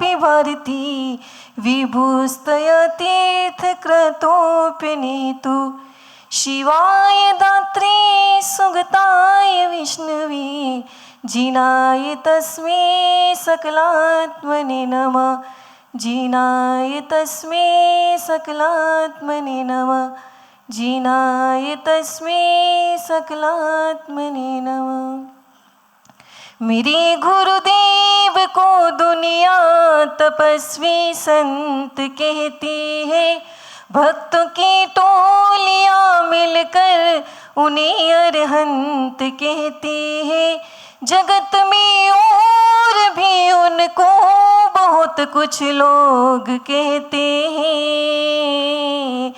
चापि भारती विभुस्तय तीर्थक्रतोऽप्यनेतु शिवाय दात्रे सुगताय विष्णवे जिनाय तस्मै सकलात्मने नमः जिनाय तस्मै सकलात्मने नमः जिनाय तस्मै सकलात्मने नमः। मेरे गुरुदेव को दुनिया तपस्वी संत कहती है, भक्तों की टोलियां मिलकर उन्हें अरहंत कहती है। जगत में और भी उनको बहुत कुछ लोग कहते हैं।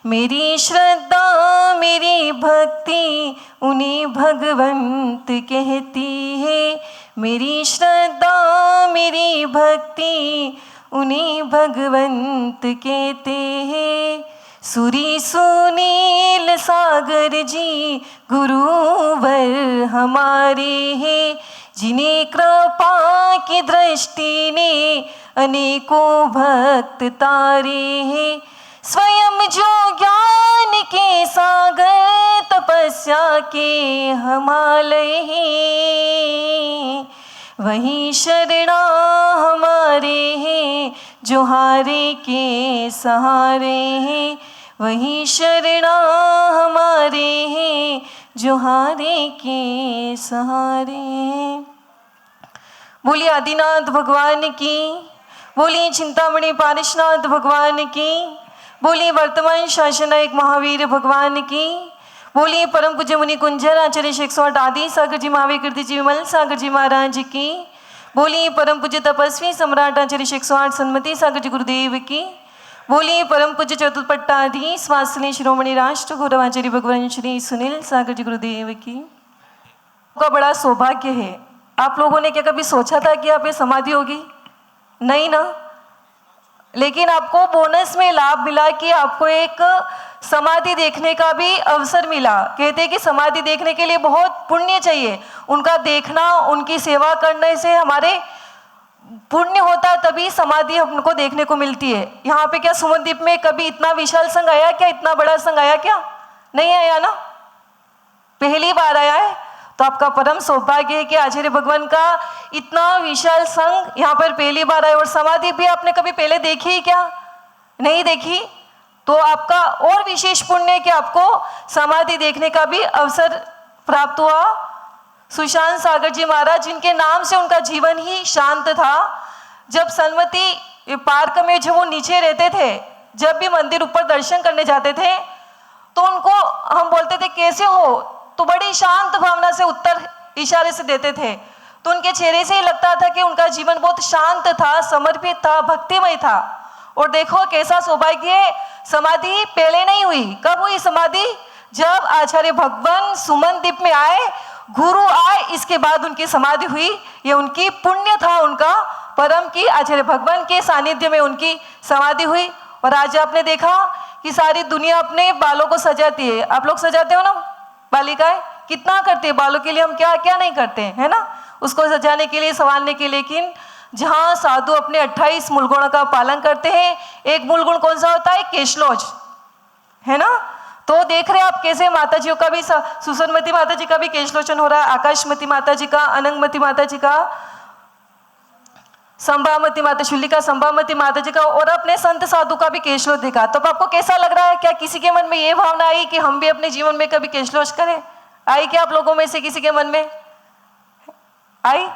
मेरी श्रद्धा मेरी भक्ति उन्हें भगवंत कहती है। मेरी श्रद्धा मेरी भक्ति उन्हें भगवंत कहते हैं। सूरी सुनील सागर जी गुरुवर हमारे हैं, जिन्हें कृपा की दृष्टि ने अनेकों भक्त तारे हैं। स्वयं जो ज्ञान के सागर तपस्या के हिमालय हैं, वही शरणा हमारे हैं जो हारे के सहारे हैं। वही शरणा हमारे हैं जो हारे के सहारे हैं। बोलिए आदिनाथ भगवान की, बोलिए चिंतामणि पारसनाथ भगवान की, बोलिए वर्तमान शासनायक महावीर भगवान की, बोलिए परम पूज्य मुनि कुंजर आचार्य 108 आदि सागर जी महावीर कीर्ति जी विमल सागर जी महाराज की, बोलिए परम पूज्य तपस्वी सम्राट आचार्य 108 सन्मति सागर जी गुरुदेव की, बोलिए परम पूज्य चतुर्पट्टाधि स्वास्थ्य शिरोमणि राष्ट्र गौरवाचार्य भगवान श्री सुनील सागर जी गुरुदेव की। का बड़ा सौभाग्य है। आप लोगों ने क्या कभी सोचा था कि आप ये समाधि होगी? नहीं ना। लेकिन आपको बोनस में लाभ मिला कि आपको एक समाधि देखने का भी अवसर मिला। कहते हैं कि समाधि देखने के लिए बहुत पुण्य चाहिए। उनका देखना, उनकी सेवा करने से हमारे पुण्य होता है, तभी समाधि हमको देखने को मिलती है। यहाँ पे क्या सुमनदीप में कभी इतना विशाल संघ आया क्या? इतना बड़ा संघ आया क्या? नहीं आया ना, पहली बार आया है। तो आपका परम सौभाग्य है कि आचार्य भगवान का इतना विशाल संघ यहाँ पर पहली बार आया। और समाधि भी आपने कभी पहले देखी क्या? नहीं देखी। तो आपका और विशेष पुण्य है कि आपको समाधि देखने का भी अवसर प्राप्त हुआ। सुशांत सागर जी महाराज, जिनके नाम से उनका जीवन ही शांत था। जब सन्मति पार्क में जब वो नीचे रहते थे, जब भी मंदिर ऊपर दर्शन करने जाते थे, तो उनको हम बोलते थे कैसे हो, तो बड़ी शांत भावना से उत्तर इशारे से देते थे। तो उनके चेहरे से ही लगता था कि उनका जीवन बहुत शांत था, समर्पित था, भक्तिमय था। और देखो कैसा सौभाग्य है, समाधि पहले नहीं हुई। कब हुई समाधि? जब आचार्य भगवान सुमनदीप में आए, गुरु आए, इसके बाद उनकी समाधि हुई। ये उनकी पुण्य था, उनका परम की आचार्य भगवान के सानिध्य में उनकी समाधि हुई। और आज आपने देखा कि सारी दुनिया अपने बालों को सजाती है। आप लोग सजाते हो ना, बालिकाएं कितना करते हैं बालों के लिए, हम क्या क्या नहीं करते हैं, है ना, उसको सजाने के लिए, संवारने के लिए। लेकिन जहाँ साधु अपने 28 मूल गुणों का पालन करते हैं, एक मूल गुण कौन सा होता है? केशलोच, है ना। तो देख रहे हैं आप कैसे माता जी का भी, सुसनमती माता जी का भी केशलोचन हो रहा है, आकाशमती माता जी का, अनंगमती माता जी का, संभामती माता शुल्लिका संभामती माता जी का, और अपने संत साधु का भी केशलोच देखा। तो आपको कैसा लग रहा है? क्या किसी के मन में ये भावना आई कि हम भी अपने जीवन में कभी केशलोच करें? आई क्या आप लोगों में से किसी के मन में आई?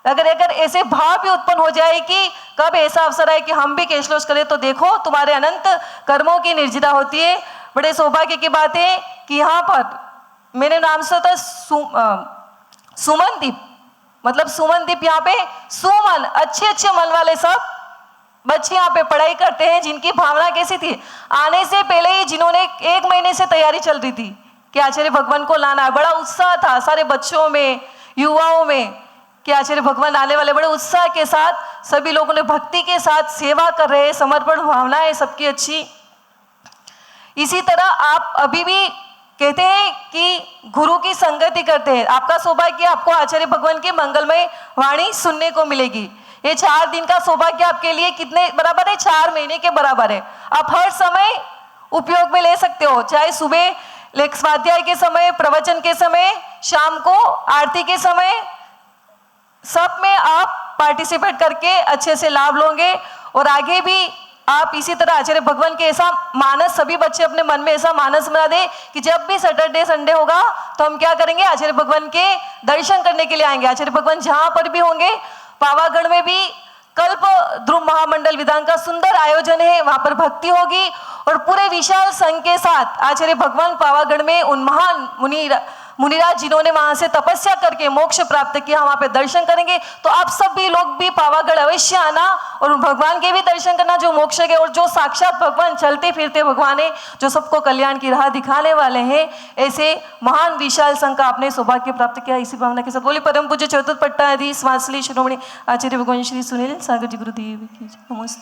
अगर ऐसे भाव भी उत्पन्न हो जाए कि कब ऐसा अवसर आए कि हम भी केशलोच करें, तो देखो तुम्हारे अनंत कर्मों की निर्जिता होती है। बड़े सौभाग्य की बात है कि यहाँ पर मेरे नाम से था सुमनदीप, मतलब सुमनदीप, यहाँ पे सुमन, अच्छे अच्छे मन वाले सब बच्चे यहाँ पे पढ़ाई करते हैं। जिनकी भावना कैसी थी, आने से पहले ही जिन्होंने 1 महीने से तैयारी चल रही थी कि आचार्य भगवान को लाना, बड़ा उत्साह था सारे बच्चों में, युवाओं में कि आचार्य भगवान आने वाले। बड़े उत्साह के साथ सभी लोगों ने भक्ति के साथ सेवा कर रहे हैं, समर्पण भावना है सबकी अच्छी। इसी तरह आप अभी भी कहते हैं कि गुरु की संगति करते हैं। आपका सौभाग्य, आपको आचार्य भगवान की मंगलमय वाणी सुनने को मिलेगी। ये 4 दिन का सौभाग्य आपके लिए कितने बराबर है? 4 महीने के बराबर है। आप हर समय उपयोग में ले सकते हो, चाहे सुबह स्वाध्याय के समय, प्रवचन के समय, शाम को आरती के समय, सब में आप पार्टिसिपेट करके अच्छे से लाभ लोगे। और आगे भी आप इसी तरह आचार्य भगवान के ऐसा मानस, सभी बच्चे अपने मन में ऐसा मानस बना दे कि जब भी सैटरडे संडे होगा तो हम क्या करेंगे? आचार्य भगवान के दर्शन करने के लिए आएंगे। आचार्य भगवान जहां पर भी होंगे, पावागढ़ में भी कल्प ध्रुव महामंडल विधान का सुंदर आयोजन है, वहां पर भक्ति होगी और पूरे विशाल संघ के साथ आचार्य भगवान पावागढ़ में उन महान मुनिराज जिन्होंने वहां से तपस्या करके मोक्ष प्राप्त किया, वहां पे दर्शन करेंगे। तो आप सभी लोग भी पावागढ़ अवश्य आना और भगवान के भी दर्शन करना, जो मोक्ष के और जो साक्षात भगवान चलते फिरते भगवान है, जो सबको कल्याण की राह दिखाने वाले हैं। ऐसे महान विशाल संघ का आपने सौभाग्य प्राप्त किया। इसी भावना के साथ बोली परम पूज्य चतुर्थ पट्टाधीश वात्सल्य शिरोमणि आचार्य भगवान श्री सुनील सागर जी गुरुदेव की नमस्ते।